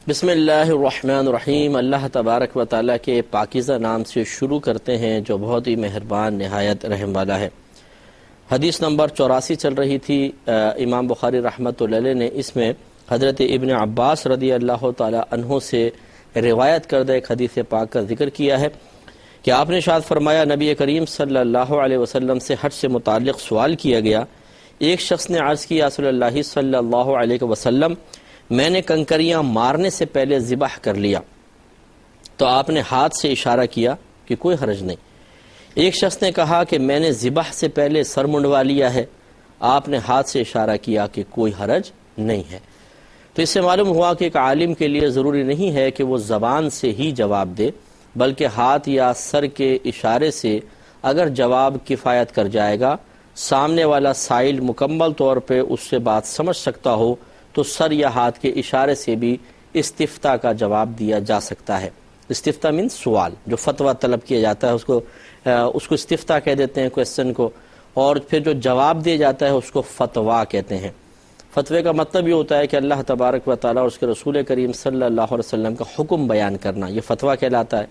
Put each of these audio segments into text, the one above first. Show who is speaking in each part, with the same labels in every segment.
Speaker 1: بسم اللہ الرحمن الرحیم۔ اللہ تبارک و تعالیٰ کے پاکیزہ نام سے شروع کرتے ہیں جو بہت ہی مہربان نہایت رحم والا ہے۔ حدیث نمبر 84 چل رہی تھی۔ امام بخاری رحمۃ اللہ علیہ نے اس میں حضرت ابن عباس رضی اللہ تعالیٰ عنہ سے روایت کردہ ایک حدیث پاک کا ذکر کیا ہے کہ آپ نے ارشاد فرمایا، نبی کریم صلی اللہ علیہ وسلم سے حج سے متعلق سوال کیا گیا۔ ایک شخص نے عرض کیا، رسول اللہ صلی اللہ علیہ وسلم، میں نے کنکریاں مارنے سے پہلے ذبح کر لیا، تو آپ نے ہاتھ سے اشارہ کیا کہ کوئی حرج نہیں۔ ایک شخص نے کہا کہ میں نے ذبح سے پہلے سر منڈوا لیا ہے، آپ نے ہاتھ سے اشارہ کیا کہ کوئی حرج نہیں ہے۔ تو اس سے معلوم ہوا کہ ایک عالم کے لیے ضروری نہیں ہے کہ وہ زبان سے ہی جواب دے، بلکہ ہاتھ یا سر کے اشارے سے اگر جواب کفایت کر جائے گا، سامنے والا سائل مکمل طور پہ اس سے بات سمجھ سکتا ہو، تو سر یا ہاتھ کے اشارے سے بھی استفتاء کا جواب دیا جا سکتا ہے۔ استفتاء مین سوال، جو فتویٰ طلب کیا جاتا ہے اس کو استفتاء کہہ دیتے ہیں، کویسچن کو، اور پھر جو جواب دیا جاتا ہے اس کو فتویٰ کہتے ہیں۔ فتوے کا مطلب یہ ہوتا ہے کہ اللہ تبارک و تعالیٰ اور اس کے رسول کریم صلی اللہ علیہ وسلم کا حکم بیان کرنا، یہ فتویٰ کہلاتا ہے،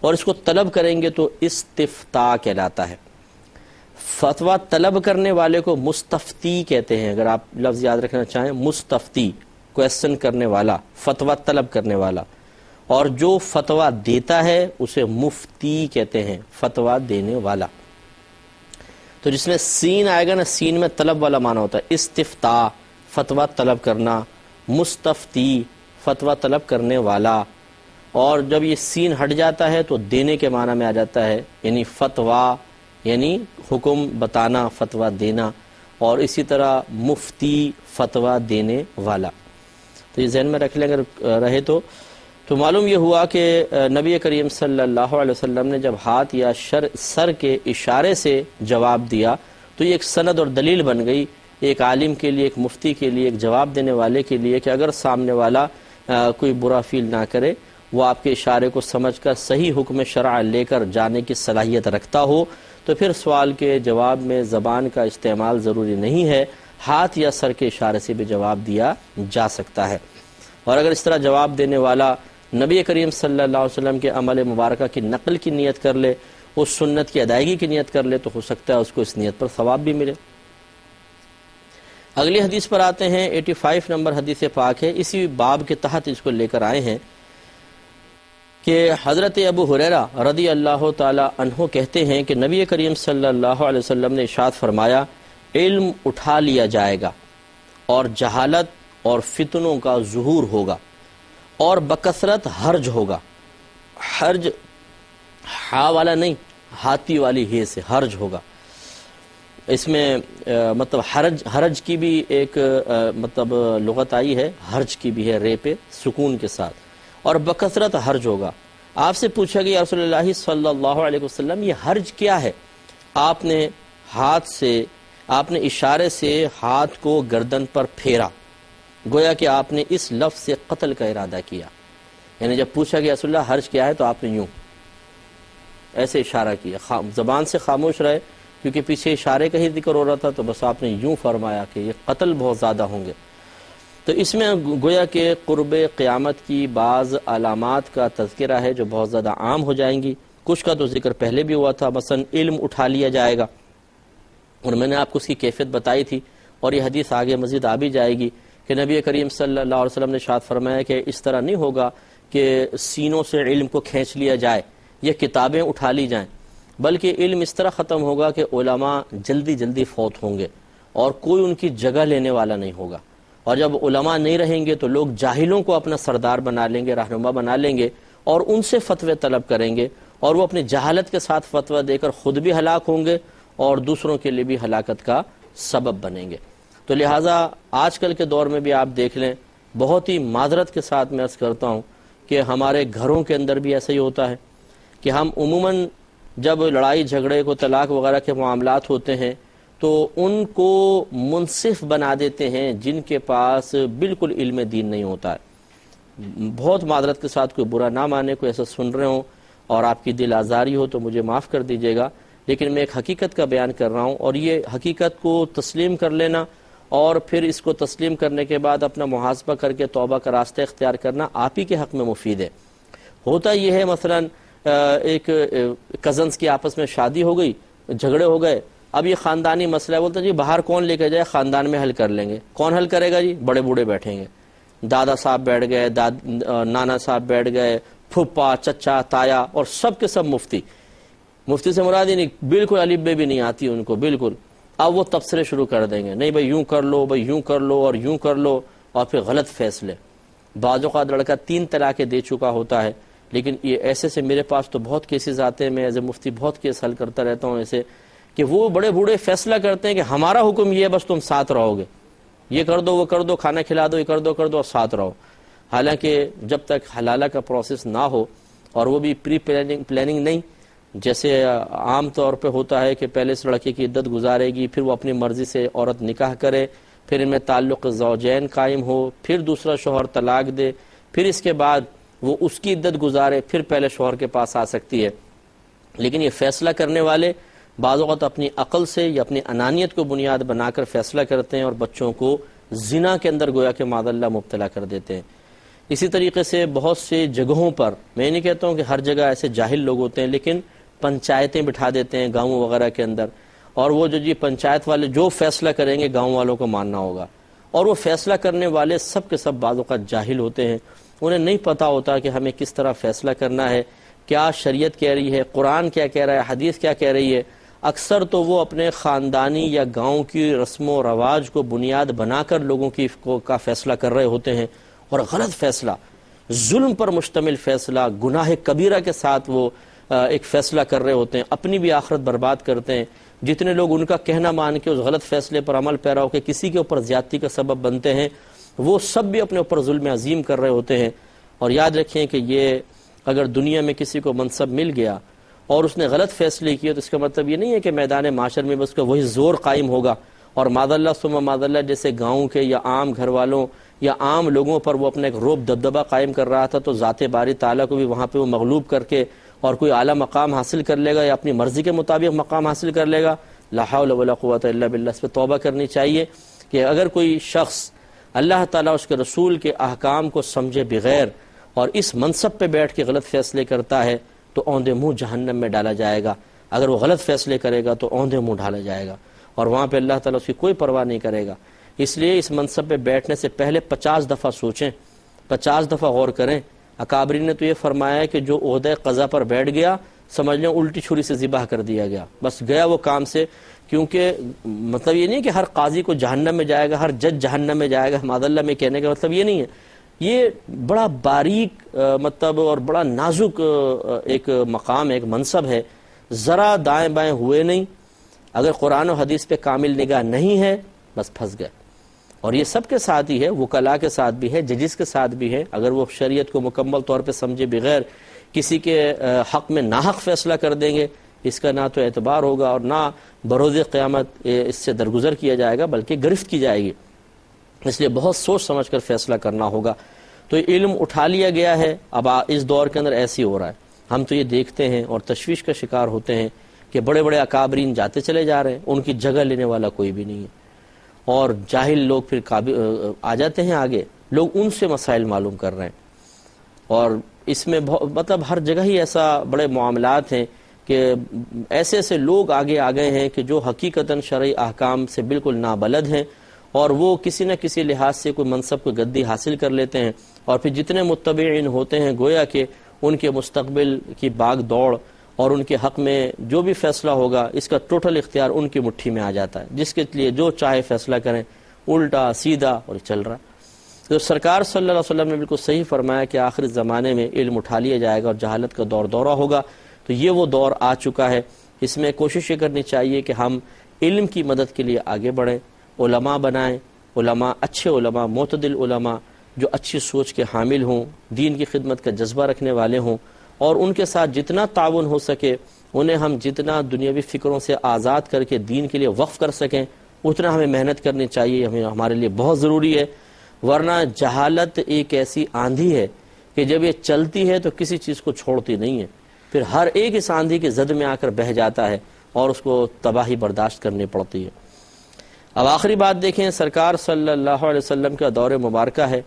Speaker 1: اور اس کو طلب کریں گے تو استفتاء کہلاتا ہے۔ فتویٰ طلب کرنے والے کو مستفتی کہتے ہیں، اگر آپ لفظ یاد رکھنا چاہیں، مستفتی کویسچن کرنے والا، فتویٰ طلب کرنے والا، اور جو فتویٰ دیتا ہے اسے مفتی کہتے ہیں، فتویٰ دینے والا۔ تو جس میں سین آئے گا نا، سین میں طلب والا معنی ہوتا ہے، استفتاء فتویٰ طلب کرنا، مستفتی فتویٰ طلب کرنے والا، اور جب یہ سین ہٹ جاتا ہے تو دینے کے معنی میں آ جاتا ہے، یعنی فتویٰ یعنی حکم بتانا، فتویٰ دینا، اور اسی طرح مفتی فتویٰ دینے والا۔ تو یہ ذہن میں رکھ لیں اگر رہے تو معلوم یہ ہوا کہ نبی کریم صلی اللہ علیہ وسلم نے جب ہاتھ یا سر کے اشارے سے جواب دیا تو یہ ایک سند اور دلیل بن گئی ایک عالم کے لیے، ایک مفتی کے لیے، ایک جواب دینے والے کے لیے، کہ اگر سامنے والا کوئی برا فیل نہ کرے، وہ آپ کے اشارے کو سمجھ کر صحیح حکم شرع لے کر جانے کی صلاحیت رکھتا ہو، تو پھر سوال کے جواب میں زبان کا استعمال ضروری نہیں ہے، ہاتھ یا سر کے اشارے سے بھی جواب دیا جا سکتا ہے۔ اور اگر اس طرح جواب دینے والا نبی کریم صلی اللہ علیہ وسلم کے عمل مبارکہ کی نقل کی نیت کر لے، اس سنت کی ادائیگی کی نیت کر لے، تو ہو سکتا ہے اس کو اس نیت پر ثواب بھی ملے۔ اگلی حدیث پر آتے ہیں، 85 نمبر حدیث پاک ہے، اسی باب کے تحت اس کو لے کر آئے ہیں کہ حضرت ابو ہریرہ رضی اللہ تعالی عنہ کہتے ہیں کہ نبی کریم صلی اللہ علیہ وسلم نے ارشاد فرمایا، علم اٹھا لیا جائے گا اور جہالت اور فتنوں کا ظہور ہوگا اور بکثرت حرج ہوگا۔ حرج ہا والا نہیں، ہاتھی والی ہی سے حرج ہوگا۔ اس میں مطلب حرج کی بھی ایک مطلب لغت آئی ہے، حرج کی بھی ہے، رے پہ سکون کے ساتھ، اور بکثرت حرج ہوگا۔ آپ سے پوچھا گیا، رسول اللہ صلی اللہ علیہ وسلم، یہ حرج کیا ہے؟ آپ نے اشارے سے ہاتھ کو گردن پر پھیرا، گویا کہ آپ نے اس لفظ سے قتل کا ارادہ کیا۔ یعنی جب پوچھا گیا رسول اللہ حرج کیا ہے، تو آپ نے یوں ایسے اشارہ کیا، زبان سے خاموش رہے کیونکہ پیچھے اشارے کا ہی ذکر ہو رہا تھا، تو بس آپ نے یوں فرمایا کہ یہ قتل بہت زیادہ ہوں گے۔ تو اس میں گویا کہ قرب قیامت کی بعض علامات کا تذکرہ ہے جو بہت زیادہ عام ہو جائیں گی۔ کچھ کا تو ذکر پہلے بھی ہوا تھا، مثلا علم اٹھا لیا جائے گا، اور میں نے آپ کو اس کی کیفیت بتائی تھی، اور یہ حدیث آگے مزید آ بھی جائے گی کہ نبی کریم صلی اللہ علیہ وسلم نے ارشاد فرمایا کہ اس طرح نہیں ہوگا کہ سینوں سے علم کو کھینچ لیا جائے یا کتابیں اٹھا لی جائیں، بلکہ علم اس طرح ختم ہوگا کہ علماء جلدی جلدی فوت ہوں گے اور کوئی ان کی جگہ لینے والا نہیں ہوگا، اور جب علماء نہیں رہیں گے تو لوگ جاہلوں کو اپنا سردار بنا لیں گے، رہنما بنا لیں گے، اور ان سے فتوے طلب کریں گے، اور وہ اپنی جہالت کے ساتھ فتویٰ دے کر خود بھی ہلاک ہوں گے اور دوسروں کے لیے بھی ہلاکت کا سبب بنیں گے۔ تو لہٰذا آج کل کے دور میں بھی آپ دیکھ لیں، بہت ہی معذرت کے ساتھ میں عرض کرتا ہوں کہ ہمارے گھروں کے اندر بھی ایسا ہی ہوتا ہے کہ ہم عموماً جب لڑائی جھگڑے کو طلاق وغیرہ کے معاملات ہوتے ہیں تو ان کو منصف بنا دیتے ہیں جن کے پاس بالکل علم دین نہیں ہوتا ہے۔ بہت معذرت کے ساتھ، کوئی برا نہ مانے، کوئی ایسا سن رہے ہوں اور آپ کی دل آزاری ہو تو مجھے معاف کر دیجیے گا، لیکن میں ایک حقیقت کا بیان کر رہا ہوں، اور یہ حقیقت کو تسلیم کر لینا اور پھر اس کو تسلیم کرنے کے بعد اپنا محاسبہ کر کے توبہ کا راستہ اختیار کرنا آپ ہی کے حق میں مفید ہے۔ ہوتا یہ ہے مثلا ایک کزنس کی آپس میں شادی ہو گئی، جھگڑے ہو گئے، اب یہ خاندانی مسئلہ ہے، بولتا جی باہر کون لے کے جائے، خاندان میں حل کر لیں گے۔ کون حل کرے گا جی؟ بڑے بوڑھے بیٹھیں گے، دادا صاحب بیٹھ گئے، نانا صاحب بیٹھ گئے، پھپھا چچا تایا، اور سب کے سب مفتی۔ مفتی سے مراد ہی نہیں، بالکل الف بے بھی نہیں آتی ان کو بالکل۔ اب وہ تبصرے شروع کر دیں گے، نہیں بھائی یوں کر لو، بھائی یوں کر لو، اور یوں کر لو، اور پھر غلط فیصلے۔ بعض اوقات لڑکا 3 طلاقیں دے چکا ہوتا ہے، لیکن یہ ایسے سے میرے پاس تو بہت کیسز آتے ہیں، میں ایز اے مفتی بہت کیس حل کرتا رہتا ہوں ایسے، کہ وہ بڑے بوڑھے فیصلہ کرتے ہیں کہ ہمارا حکم یہ ہے بس تم ساتھ رہو گے، یہ کر دو وہ کر دو، کھانا کھلا دو، یہ کر دو اور ساتھ رہو۔ حالانکہ جب تک حلالہ کا پروسیس نہ ہو، اور وہ بھی پری پلاننگ نہیں، جیسے عام طور پہ ہوتا ہے کہ پہلے اس لڑکے کی عدت گزارے گی، پھر وہ اپنی مرضی سے عورت نکاح کرے، پھر ان میں تعلق زوجین قائم ہو، پھر دوسرا شوہر طلاق دے، پھر اس کے بعد وہ اس کی عدت گزارے، پھر پہلے شوہر کے پاس آ سکتی ہے۔ لیکن یہ فیصلہ کرنے والے بعض اوقات اپنی عقل سے یا اپنی انانیت کو بنیاد بنا کر فیصلہ کرتے ہیں، اور بچوں کو زنا کے اندر گویا کہ معاذ اللہ مبتلا کر دیتے ہیں۔ اسی طریقے سے بہت سے جگہوں پر، میں نہیں کہتا ہوں کہ ہر جگہ ایسے جاہل لوگ ہوتے ہیں، لیکن پنچایتیں بٹھا دیتے ہیں گاؤں وغیرہ کے اندر، اور وہ جو پنچایت والے جو فیصلہ کریں گے گاؤں والوں کو ماننا ہوگا، اور وہ فیصلہ کرنے والے سب کے سب بعض اوقات جاہل ہوتے ہیں، انہیں نہیں پتہ ہوتا کہ ہمیں کس طرح فیصلہ کرنا ہے، کیا شریعت کہہ رہی ہے، قرآن کیا کہہ رہا ہے، حدیث کیا کہہ رہی ہے۔ اکثر تو وہ اپنے خاندانی یا گاؤں کی رسم و رواج کو بنیاد بنا کر لوگوں کا فیصلہ کر رہے ہوتے ہیں، اور غلط فیصلہ، ظلم پر مشتمل فیصلہ، گناہ کبیرہ کے ساتھ وہ ایک فیصلہ کر رہے ہوتے ہیں، اپنی بھی آخرت برباد کرتے ہیں۔ جتنے لوگ ان کا کہنا مان کے اس غلط فیصلے پر عمل پیرا ہو کے کسی کے اوپر زیادتی کا سبب بنتے ہیں، وہ سب بھی اپنے اوپر ظلم عظیم کر رہے ہوتے ہیں۔ اور یاد رکھیں کہ یہ اگر دنیا میں کسی کو منصب مل گیا اور اس نے غلط فیصلے کیے، تو اس کا مطلب یہ نہیں ہے کہ میدان معاشر میں بس کا وہی زور قائم ہوگا، اور معاذ اللہ ثم معاذ اللہ جیسے گاؤں کے یا عام گھر والوں یا عام لوگوں پر وہ اپنا ایک رعب دبدبہ قائم کر رہا تھا، تو ذات باری تعالیٰ کو بھی وہاں پہ وہ مغلوب کر کے اور کوئی اعلیٰ مقام حاصل کر لے گا، یا اپنی مرضی کے مطابق مقام حاصل کر لے گا۔ لا حول ولا قوت الا باللہ۔ اس پہ توبہ کرنی چاہیے کہ اگر کوئی شخص اللہ تعالیٰ اس کے رسول کے احکام کو سمجھے بغیر اور اس منصب پہ بیٹھ کے غلط فیصلے کرتا ہے، تو اوندے منہ جہنم میں ڈالا جائے گا۔ اگر وہ غلط فیصلے کرے گا تو اوندے منہ ڈالا جائے گا، اور وہاں پہ اللہ تعالیٰ اس کی کوئی پرواہ نہیں کرے گا۔ اس لیے اس منصب پہ بیٹھنے سے پہلے 50 دفعہ سوچیں، 50 دفعہ غور کریں۔ اکابرین نے تو یہ فرمایا ہے کہ جو عہدہ قضا پر بیٹھ گیا، سمجھ لیں الٹی چھری سے ذبح کر دیا گیا، بس گیا وہ کام سے۔ کیونکہ مطلب یہ نہیں کہ ہر قاضی کو جہنم میں جائے گا، ہر جج جہنم میں جائے گا، معاذ اللہ میں کہنے کا مطلب یہ نہیں ہے۔ یہ بڑا باریک مطلب اور بڑا نازک ایک مقام، ایک منصب ہے، ذرا دائیں بائیں ہوئے نہیں، اگر قرآن و حدیث پہ کامل نگاہ نہیں ہے بس پھنس گئے۔ اور یہ سب کے ساتھ ہی ہے، وکلاء کے ساتھ بھی ہے، ججز کے ساتھ بھی ہے۔ اگر وہ شریعت کو مکمل طور پہ سمجھے بغیر کسی کے حق میں ناحق فیصلہ کر دیں گے، اس کا نہ تو اعتبار ہوگا اور نہ بروز قیامت اس سے درگزر کیا جائے گا، بلکہ گرفت کی جائے گی۔ اس لیے بہت سوچ سمجھ کر فیصلہ کرنا ہوگا۔ تو یہ علم اٹھا لیا گیا ہے، اب اس دور کے اندر ایسے ہی ہو رہا ہے۔ ہم تو یہ دیکھتے ہیں اور تشویش کا شکار ہوتے ہیں کہ بڑے بڑے اکابرین جاتے چلے جا رہے ہیں، ان کی جگہ لینے والا کوئی بھی نہیں ہے، اور جاہل لوگ پھر آ جاتے ہیں آگے، لوگ ان سے مسائل معلوم کر رہے ہیں۔ اور اس میں مطلب ہر جگہ ہی ایسا بڑے معاملات ہیں کہ ایسے ایسے لوگ آگے آ گئے ہیں کہ جو حقیقتاً شرعی احکام سے بالکل نابلد ہیں، اور وہ کسی نہ کسی لحاظ سے کوئی منصب کو گدی حاصل کر لیتے ہیں، اور پھر جتنے متبعین ہوتے ہیں گویا کہ ان کے مستقبل کی باغ دوڑ اور ان کے حق میں جو بھی فیصلہ ہوگا اس کا ٹوٹل اختیار ان کی مٹھی میں آ جاتا ہے، جس کے لیے جو چاہے فیصلہ کریں، الٹا سیدھا، اور چل رہا ہے۔ تو سرکار صلی اللہ علیہ وسلم نے بالکل صحیح فرمایا کہ آخر زمانے میں علم اٹھا لیا جائے گا اور جہالت کا دور دورہ ہوگا۔ تو یہ وہ دور آ چکا ہے، اس میں کوشش یہ کرنی چاہیے کہ ہم علم کی مدد کے لیے آگے بڑھیں، علماء بنائیں، علماء اچھے علماء، معتدل علماء جو اچھی سوچ کے حامل ہوں، دین کی خدمت کا جذبہ رکھنے والے ہوں، اور ان کے ساتھ جتنا تعاون ہو سکے انہیں ہم جتنا دنیاوی فکروں سے آزاد کر کے دین کے لیے وقف کر سکیں اتنا ہمیں محنت کرنی چاہیے، ہمارے لیے بہت ضروری ہے۔ ورنہ جہالت ایک ایسی آندھی ہے کہ جب یہ چلتی ہے تو کسی چیز کو چھوڑتی نہیں ہے، پھر ہر ایک اس آندھی کے زد میں آ کر بہہ جاتا ہے اور اس کو تباہی برداشت کرنی پڑتی ہے۔ اب آخری بات دیکھیں، سرکار صلی اللہ علیہ وسلم کا دور مبارکہ ہے،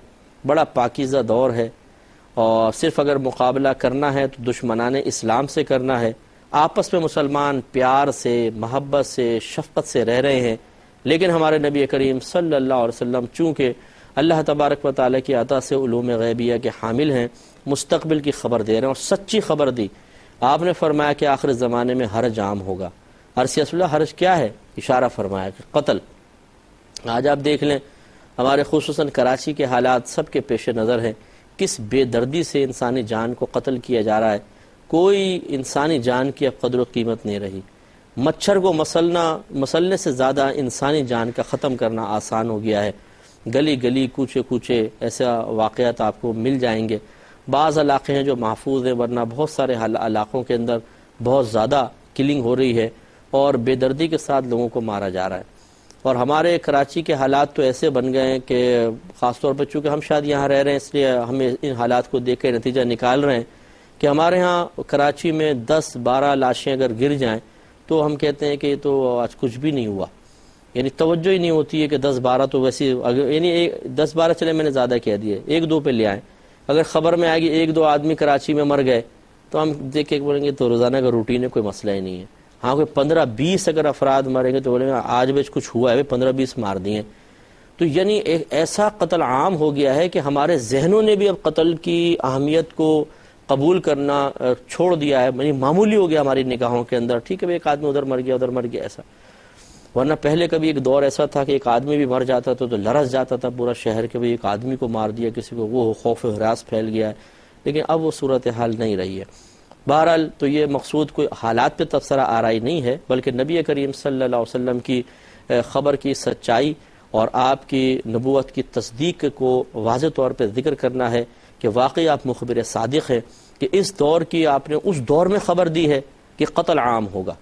Speaker 1: بڑا پاکیزہ دور ہے، اور صرف اگر مقابلہ کرنا ہے تو دشمنان اسلام سے کرنا ہے۔ آپس میں مسلمان پیار سے، محبت سے، شفقت سے رہ رہے ہیں، لیکن ہمارے نبی کریم صلی اللہ علیہ وسلم چونکہ اللہ تبارک و تعالیٰ کی عطا سے علوم غیبیہ کے حامل ہیں، مستقبل کی خبر دے رہے ہیں اور سچی خبر دی۔ آپ نے فرمایا کہ آخر زمانے میں حرج عام ہوگا۔ عرض رسول اللہ حرج کیا ہے؟ اشارہ فرمایا کہ قتل۔ آج آپ دیکھ لیں ہمارے خصوصاً کراچی کے حالات سب کے پیش نظر ہیں، کس بے دردی سے انسانی جان کو قتل کیا جا رہا ہے۔ کوئی انسانی جان کی اب قدر و قیمت نہیں رہی۔ مچھر کو مسلنے سے زیادہ انسانی جان کا ختم کرنا آسان ہو گیا ہے۔ گلی گلی کوچے کوچے ایسا واقعات آپ کو مل جائیں گے۔ بعض علاقے ہیں جو محفوظ ہیں، ورنہ بہت سارے علاقوں کے اندر بہت زیادہ کلنگ ہو رہی ہے اور بے دردی کے ساتھ لوگوں کو مارا جا رہا ہے۔ اور ہمارے کراچی کے حالات تو ایسے بن گئے ہیں کہ خاص طور پر چونکہ ہم شاید یہاں رہ رہے ہیں، اس لیے ہمیں ان حالات کو دیکھ کے نتیجہ نکال رہے ہیں کہ ہمارے ہاں کراچی میں 10-12 لاشیں اگر گر جائیں تو ہم کہتے ہیں کہ یہ تو آج کچھ بھی نہیں ہوا، یعنی توجہ ہی نہیں ہوتی ہے کہ 10-12 تو ویسے یعنی 10-12 چلے میں نے زیادہ کہہ دیے، 1-2 پہ لے آئیں۔ اگر خبر میں آئے گی 1-2 آدمی کراچی میں مر گئے تو ہم دیکھ کے بولیں گے تو روزانہ کا روٹین ہے، کوئی مسئلہ ہی نہیں ہے۔ ہاں کوئی 15-20 اگر افراد مریں گے تو بولیں گے آج بھی کچھ ہوا ہے، 15-20 مار دیے۔ تو یعنی ایک ایسا قتل عام ہو گیا ہے کہ ہمارے ذہنوں نے بھی اب قتل کی اہمیت کو قبول کرنا چھوڑ دیا ہے، یعنی معمولی ہو گیا ہماری نگاہوں کے اندر۔ ٹھیک ہے ایک آدمی ادھر مر گیا ایسا، ورنہ پہلے کبھی ایک دور ایسا تھا کہ ایک آدمی بھی مر جاتا تھا تو لرز جاتا تھا پورا شہر کہ ایک آدمی کو مار دیا کسی کو، وہ خوف و ہراس پھیل گیا ہے، لیکن اب وہ صورتحال نہیں رہی ہے۔ بہرحال تو یہ مقصود کوئی حالات پہ تبصرہ آرائی نہیں ہے، بلکہ نبی کریم صلی اللہ علیہ وسلم کی خبر کی سچائی اور آپ کی نبوت کی تصدیق کو واضح طور پہ ذکر کرنا ہے کہ واقعی آپ مخبر صادق ہیں کہ اس دور کی آپ نے اس دور میں خبر دی ہے کہ قتل عام ہوگا۔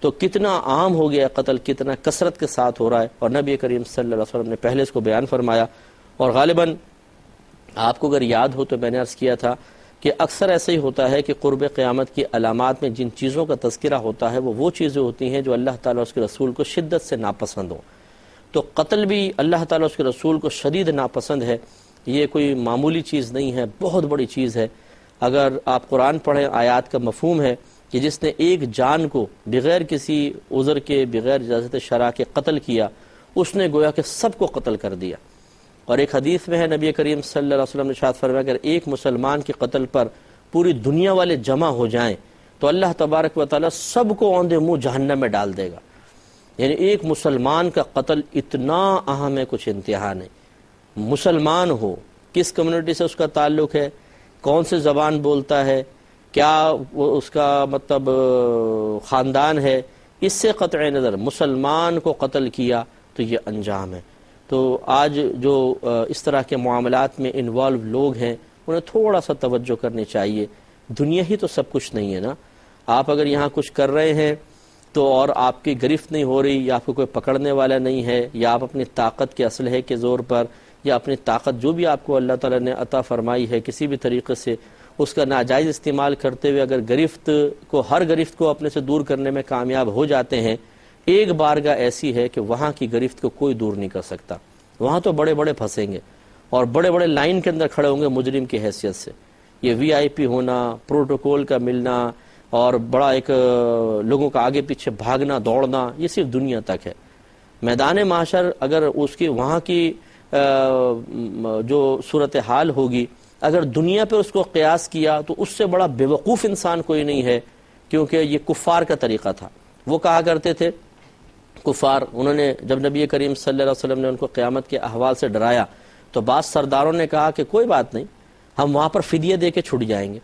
Speaker 1: تو کتنا عام ہو گیا قتل، کتنا کثرت کے ساتھ ہو رہا ہے، اور نبی کریم صلی اللہ علیہ وسلم نے پہلے اس کو بیان فرمایا۔ اور غالباً آپ کو اگر یاد ہو تو میں نے عرض کیا تھا کہ اکثر ایسا ہی ہوتا ہے کہ قرب قیامت کی علامات میں جن چیزوں کا تذکرہ ہوتا ہے وہ چیزیں ہوتی ہیں جو اللہ تعالیٰ اس کے رسول کو شدت سے ناپسند ہوں۔ تو قتل بھی اللہ تعالیٰ اس کے رسول کو شدید ناپسند ہے، یہ کوئی معمولی چیز نہیں ہے، بہت بڑی چیز ہے۔ اگر آپ قرآن پڑھیں آیات کا مفہوم ہے کہ جس نے ایک جان کو بغیر کسی عذر کے، بغیر اجازت شرع کے قتل کیا، اس نے گویا کہ سب کو قتل کر دیا۔ اور ایک حدیث میں ہے نبی کریم صلی اللہ علیہ وسلم نے ارشاد فرمایا اگر ایک مسلمان کے قتل پر پوری دنیا والے جمع ہو جائیں تو اللہ تبارک و تعالیٰ سب کو اوندے منہ جہنم میں ڈال دے گا۔ یعنی ایک مسلمان کا قتل اتنا اہم ہے، کچھ انتہا نہیں۔ مسلمان ہو، کس کمیونٹی سے اس کا تعلق ہے، کون سے زبان بولتا ہے، کیا وہ اس کا مطلب خاندان ہے، اس سے قطع نظر مسلمان کو قتل کیا تو یہ انجام ہے۔ تو آج جو اس طرح کے معاملات میں انوالو لوگ ہیں انہیں تھوڑا سا توجہ کرنی چاہیے۔ دنیا ہی تو سب کچھ نہیں ہے نا۔ آپ اگر یہاں کچھ کر رہے ہیں تو اور آپ کی گرفت نہیں ہو رہی، یا آپ کو کوئی پکڑنے والا نہیں ہے، یا آپ اپنی طاقت کے اسلحے کے زور پر، یا اپنی طاقت جو بھی آپ کو اللہ تعالیٰ نے عطا فرمائی ہے کسی بھی طریقے سے اس کا ناجائز استعمال کرتے ہوئے اگر ہر گرفت کو اپنے سے دور کرنے میں کامیاب ہو جاتے ہیں، ایک بارگاہ ایسی ہے کہ وہاں کی گرفت کو کوئی دور نہیں کر سکتا۔ وہاں تو بڑے بڑے پھنسیں گے اور بڑے بڑے لائن کے اندر کھڑے ہوں گے مجرم کی حیثیت سے۔ یہ وی آئی پی ہونا، پروٹوکول کا ملنا اور بڑا ایک لوگوں کا آگے پیچھے بھاگنا دوڑنا، یہ صرف دنیا تک ہے۔ میدان معاشر اگر اس کی وہاں کی جو صورتحال ہوگی، اگر دنیا پہ اس کو قیاس کیا تو اس سے بڑا بیوقوف انسان کوئی نہیں ہے، کیونکہ یہ کفار کا طریقہ تھا۔ وہ کہا کرتے تھے کفار، انہوں نے جب نبی کریم صلی اللہ علیہ وسلم نے ان کو قیامت کے احوال سے ڈرایا تو بعض سرداروں نے کہا کہ کوئی بات نہیں، ہم وہاں پر فدیہ دے کے چھٹ جائیں گے۔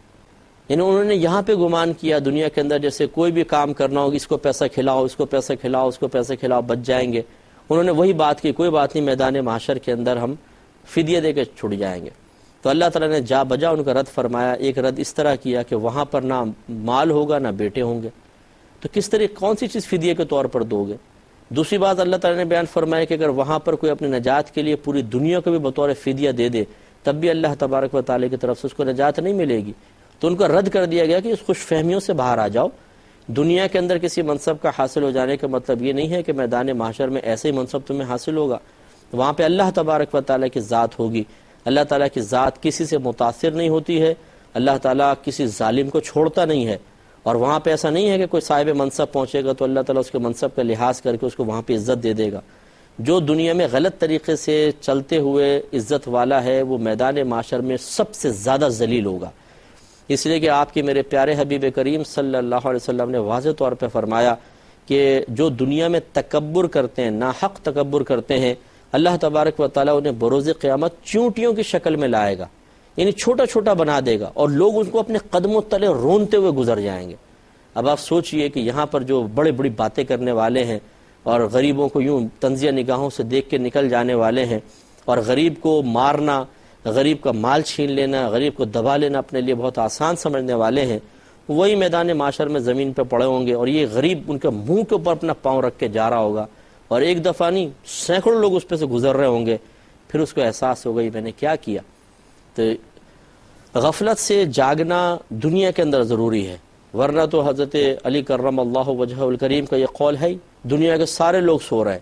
Speaker 1: یعنی انہوں نے یہاں پہ گمان کیا دنیا کے اندر جیسے کوئی بھی کام کرنا ہوگا، اس کو پیسہ کھلاؤ، اس کو پیسہ کھلاؤ، اس کو پیسہ کھلاؤ، بچ جائیں گے۔ انہوں نے وہی بات کی، کوئی بات نہیں، میدان محشر کے اندر ہم فدیہ دے کے چھٹ جائیں گے۔ تو اللہ تعالیٰ نے جا بجا ان کا رد فرمایا۔ ایک رد اس طرح کیا کہ وہاں پر نہ مال ہوگا نہ بیٹے ہوں گے، تو کس طرح کون سی چیز فدیہ کے طور پر دو گے؟ دوسری بات اللہ تعالیٰ نے بیان فرمایا کہ اگر وہاں پر کوئی اپنی نجات کے لیے پوری دنیا کو بھی بطور فدیہ دے دے تب بھی اللہ تبارک و تعالیٰ کی طرف سے اس کو نجات نہیں ملے گی۔ تو ان کو رد کر دیا گیا کہ اس خوش فہمیوں سے باہر آ جاؤ دنیا کے اندر کسی منصب کا حاصل ہو جانے کا مطلب یہ نہیں ہے کہ میدان محشر میں ایسے ہی منصب تمہیں حاصل ہوگا، وہاں پہ اللہ تبارک و تعالیٰ کی ذات ہوگی۔ اللہ تعالیٰ کی ذات کسی سے متاثر نہیں ہوتی ہے، اللہ تعالیٰ کسی ظالم کو چھوڑتا نہیں ہے، اور وہاں پہ ایسا نہیں ہے کہ کوئی صاحب منصب پہنچے گا تو اللہ تعالیٰ اس کے منصب کا لحاظ کر کے اس کو وہاں پہ عزت دے دے گا۔ جو دنیا میں غلط طریقے سے چلتے ہوئے عزت والا ہے وہ میدان معاشر میں سب سے زیادہ ذلیل ہوگا، اس لیے کہ آپ کے میرے پیارے حبیب کریم صلی اللہ علیہ وسلم نے واضح طور پہ فرمایا کہ جو دنیا میں تکبر کرتے ہیں، ناحق تکبر کرتے ہیں، اللہ تبارک و تعالیٰ انہیں بروز قیامت چونٹیوں کی شکل میں لائے گا، یعنی چھوٹا چھوٹا بنا دے گا، اور لوگ ان کو اپنے قدموں تلے رونتے ہوئے گزر جائیں گے۔ اب آپ سوچئے کہ یہاں پر جو بڑی بڑی باتیں کرنے والے ہیں اور غریبوں کو یوں طنزیہ نگاہوں سے دیکھ کے نکل جانے والے ہیں، اور غریب کو مارنا، غریب کا مال چھین لینا، غریب کو دبا لینا اپنے لیے بہت آسان سمجھنے والے ہیں، وہی میدان معاشر میں زمین پہ پڑے ہوں گے، اور یہ غریب ان کے منہ کے اوپر اپنا پاؤں رکھ کے جا رہا ہوگا، اور ایک دفعہ نہیں سینکڑوں لوگ اس پہ سے گزر رہے ہوں گے، پھر اس کو احساس ہوگا یہ میں نے کیا کیا۔ تو غفلت سے جاگنا دنیا کے اندر ضروری ہے، ورنہ تو حضرت علی کرم اللہ وجہہ الکریم کا یہ قول ہے، دنیا کے سارے لوگ سو رہے ہیں،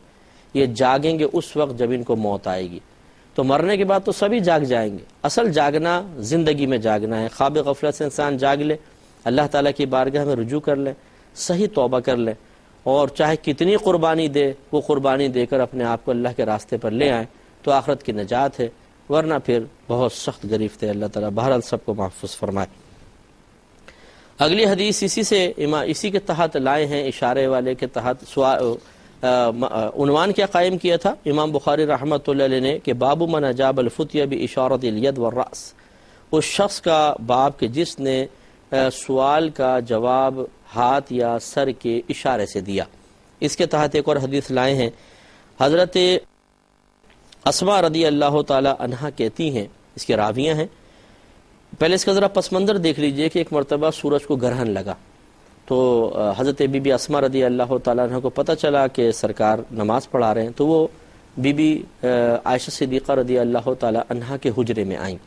Speaker 1: یہ جاگیں گے اس وقت جب ان کو موت آئے گی، تو مرنے کے بعد تو سبھی جاگ جائیں گے۔ اصل جاگنا زندگی میں جاگنا ہے، خواب غفلت سے انسان جاگ لے، اللہ تعالیٰ کی بارگاہ میں رجوع کر لے، صحیح توبہ کر لے، اور چاہے کتنی قربانی دے وہ قربانی دے کر اپنے آپ کو اللہ کے راستے پر لے آئیں تو آخرت کی نجات ہے، ورنہ پھر بہت سخت گرفت ہے۔ اللہ تعالیٰ بہرحال سب کو محفوظ فرمائے۔ اگلی حدیث اسی کے تحت لائے ہیں، اشارے والے کے تحت عنوان کیا قائم کیا تھا امام بخاری رحمۃ اللہ علیہ نے کہ باب من اجاب الفتیہ باشارۃ الید والراس، اس شخص کا باب کہ جس نے سوال کا جواب ہاتھ یا سر کے اشارے سے دیا۔ اس کے تحت ایک اور حدیث لائے ہیں، حضرت اسماء رضی اللہ تعالی عنہا کہتی ہیں، اس کے راویہ ہیں۔ پہلے اس کا ذرا پس منظر دیکھ لیجئے کہ ایک مرتبہ سورج کو گرہن لگا، تو حضرت بی بی اسماء رضی اللہ تعالیٰ عنہ کو پتہ چلا کہ سرکار نماز پڑھا رہے ہیں، تو وہ بی بی عائشہ صدیقہ رضی اللہ تعالیٰ عنہ کے حجرے میں آئیں،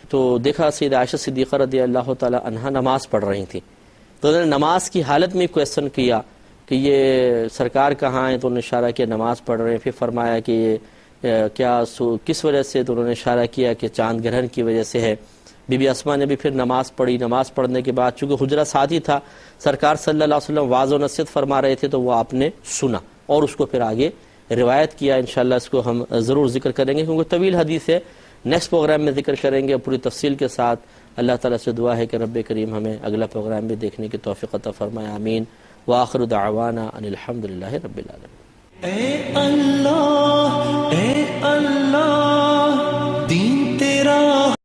Speaker 1: تو دیکھا سید عائشہ صدیقہ رضی اللہ تعالیٰ عنہ نماز پڑھ رہی تھیں، تو انہوں نے نماز کی حالت میں کویسچن کیا کہ یہ سرکار کہاں ہیں، تو انہوں نے اشارہ کیا نماز پڑھ رہے ہیں، پھر فرمایا کہ یہ کس وجہ سے، تو انہوں نے اشارہ کیا کہ چاند گرہن کی وجہ سے ہے۔ بی بی اسماء نے بھی پھر نماز پڑھی، نماز پڑھنے کے بعد چونکہ حجرہ ساتھ ہی تھا، سرکار صلی اللہ علیہ وسلم واعظ و نصیحت فرما رہے تھے، تو وہ آپ نے سنا اور اس کو پھر آگے روایت کیا۔ انشاءاللہ اس کو ہم ضرور ذکر کریں گے کیونکہ طویل حدیث ہے، نیکسٹ پروگرام میں ذکر کریں گے پوری تفصیل کے ساتھ۔ اللہ تعالیٰ سے دعا ہے کہ رب کریم ہمیں اگلا پروگرام بھی دیکھنے کی توفیق عطا فرمائے، آمین۔ وآخر دعوانا ان الحمدللہ رب العالمین۔
Speaker 2: اے اللہ